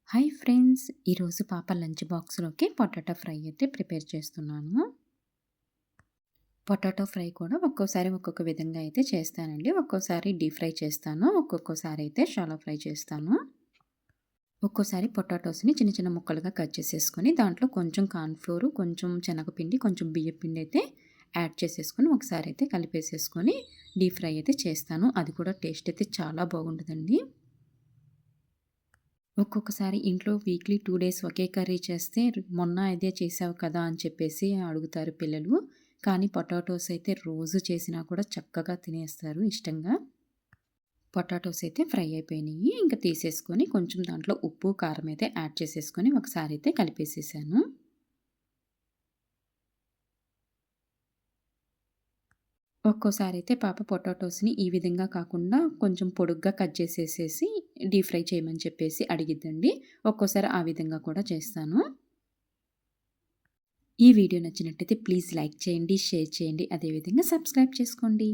Hi friends! ఈరోజు పాప lunch బాక్స్‌లోకి పొటాటో ఫ్రై అయితే ప్రిపేర్ చేస్తున్నాను. పొటాటో ఫ్రై కూడా ఒక్కోసారి ఒక్కొక్క విధంగా అయితే చేస్తానండి. ఒక్కోసారి డీప్ ఫ్రై చేస్తాను. ఒక్కొక్కసారి అయితే షాలో ఫ్రై చేస్తాను. ఒక్కోసారి పొటాటోస్‌ని చిన్న చిన్న ముక్కలుగా కట్ చేసేసుకొని దాంట్లో కొంచెం కార్న్ ఫ్లోర్, కొంచెం శనగపిండి, కొంచెం బియ్యపిండి అయితే యాడ్ చేసేసుకొని ఒకసారి అయితే కలిపేసేసుకొని డీప్ ఫ్రై అయితే చేస్తాను. అది కూడా టేస్ట్ అయితే చాలా బాగుంటుందండి. ఒక్కొక్కసారి ఇంట్లో వీక్లీ 2 డేస్ ఒకే కర్రీ చేస్తే మొన్న ఇదే చేసావు కదా అని చెప్పేసి అడుగుతారు పిల్లలు. కానీ పొటాటోస్ అయితే రోజు చేసినా కూడా చక్కగా తినేస్తారు ఇష్టంగా. పొటాటోస్ అయితే ఫ్రై అయిపోయినాయి. ఇంక తీసేసుకొని కొంచెం దాంట్లో ఉప్పు, కారం అయితే యాడ్ చేసేసుకొని ఒకసారి అయితే కలిపేసేసాను. ఒక్కోసారైతే పాప పొటాటోస్‌ని ఈ విధంగా కాకుండా కొంచెం పొడుగ్గా కట్ చేసేసేసి డీప్ ఫ్రై చేయమని చెప్పేసి అడిగిద్దండి. ఒక్కోసారి ఆ విధంగా కూడా చేస్తాను. ఈ వీడియో నచ్చినట్టయితే ప్లీజ్ లైక్ చేయండి, షేర్ చేయండి. అదేవిధంగా సబ్స్క్రైబ్ చేసుకోండి.